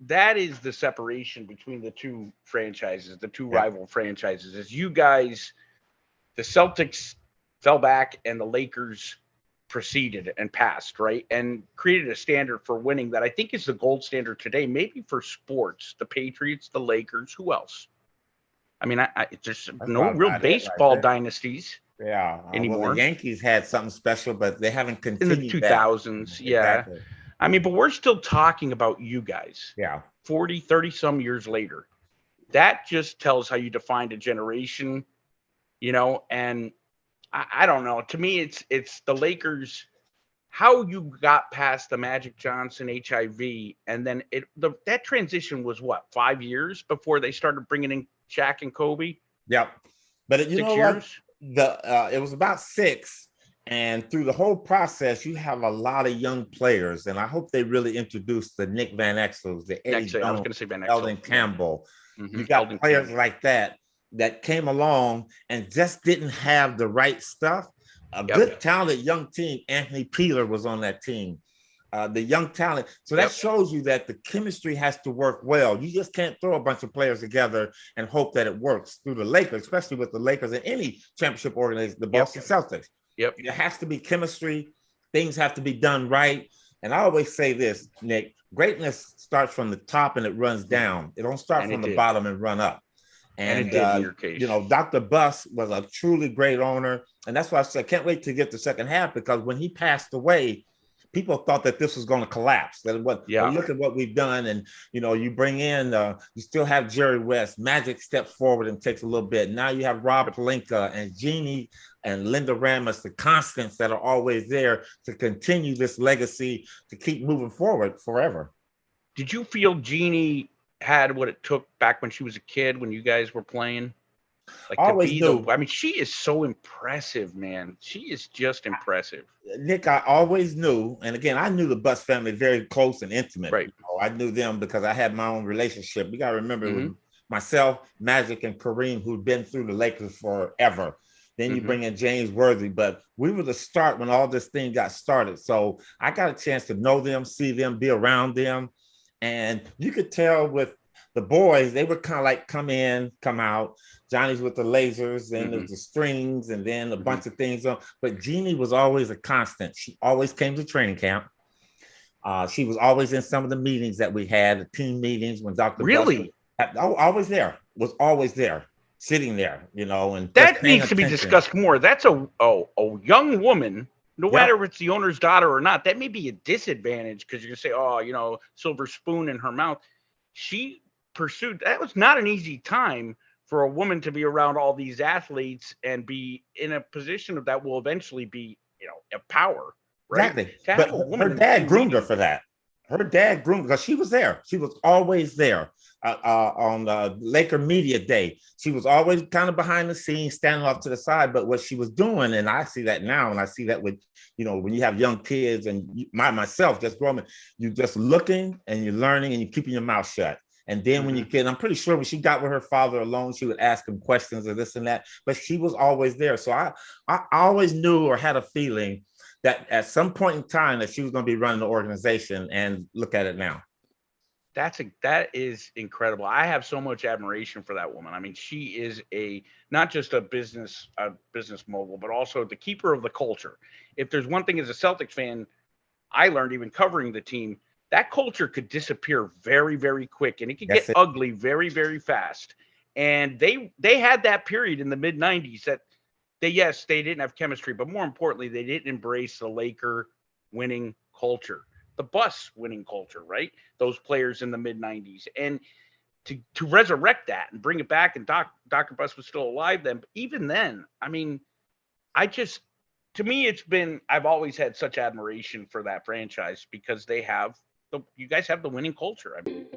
that is the separation between the two franchises, the two Yeah. rival franchises. Is you guys, the Celtics fell back and the Lakers proceeded and passed, right? And created a standard for winning that I think is the gold standard today, maybe for sports. The Patriots, the Lakers, who else? I mean, there's That's no real about it right baseball there. dynasties Yeah. Well, the anymore Yankees had something special, but they haven't in the continued that. 2000s. Yeah. Exactly. I mean, but we're still talking about you guys Yeah. 40, 30 some years later. That just tells how you defined a generation, and I don't know. To me, it's the Lakers, how you got past the Magic Johnson HIV, and then that transition was what, 5 years before they started bringing in Shaq and Kobe. Yep. But you Six know what? years. It was about 6, and through the whole process, you have a lot of young players, and I hope they really introduce the Nick Van Exels, the Eddie Next, I was Jones, going to say Van Exel. Eldon Campbell. You got Eldon players Campbell. like that came along and just didn't have the right stuff. A Yep. good, talented young team. Anthony Peeler was on that team. The young talent. So that shows you that the chemistry has to work well. You just can't throw a bunch of players together and hope that it works. Through the Lakers, especially with the Lakers and any championship organization, the Boston Celtics. Yep. There has to be chemistry. Things have to be done right. And I always say this, Nick, greatness starts from the top and it runs down. It don't start from the bottom and run up. And And, it did in your case. Dr. Buss was a truly great owner. And that's why I said, I can't wait to get the second half, because when he passed away, people thought that this was going to collapse. That look at what we've done. And, you bring in, you still have Jerry West. Magic steps forward and takes a little bit. Now you have Rob Pelinka and Jeannie and Linda Ramos, the constants that are always there to continue this legacy, to keep moving forward forever. Did you feel Jeannie had what it took back when she was a kid, when you guys were playing? Like, always to be knew. I mean, she is so impressive, man. She is just impressive. Nick, I always knew, and again, I knew the Buss family very close and intimate. Right. I knew them because I had my own relationship. You got to remember, it was myself, Magic, and Kareem, who'd been through the Lakers forever. Then you bring in James Worthy, but we were the start when all this thing got started. So I got a chance to know them, see them, be around them. And you could tell with the boys, they would kind of like come in, come out. Johnny's with the lasers, then there's the strings, and then a bunch of things. But Jeannie was always a constant. She always came to training camp. She was always in some of the meetings that we had, the team meetings when Dr. Really? Always there, was always there, sitting there, and that needs to be discussed more. That's a young woman, no matter if it's the owner's daughter or not. That may be a disadvantage because you're gonna say, silver spoon in her mouth. She pursued, that was not an easy time for a woman to be around all these athletes and be in a position that will eventually be, a power. Right? Exactly. But her dad groomed her for that. Her dad groomed, because she was there. She was always there on Laker Media Day. She was always kind of behind the scenes, standing off to the side. But what she was doing, and I see that now, and I see that with, when you have young kids and myself just growing, you're just looking and you're learning and you're keeping your mouth shut. And then when you get, I'm pretty sure when she got with her father alone, she would ask him questions or this and that, but she was always there. So I always knew or had a feeling that at some point in time that she was going to be running the organization, and look at it now. That is incredible. I have so much admiration for that woman. I mean, she is not just a business mogul, but also the keeper of the culture. If there's one thing as a Celtics fan, I learned even covering the team, that culture could disappear very, very quick, and it could get ugly very, very fast. And they had that period in the mid 90s that they didn't have chemistry, but more importantly, they didn't embrace the Laker winning culture, the Buss winning culture, right? Those players in the mid 90s. And to resurrect that and bring it back, and Dr. Buss was still alive then, but even then, I mean, to me, I've always had such admiration for that franchise because you guys have the winning culture. I mean,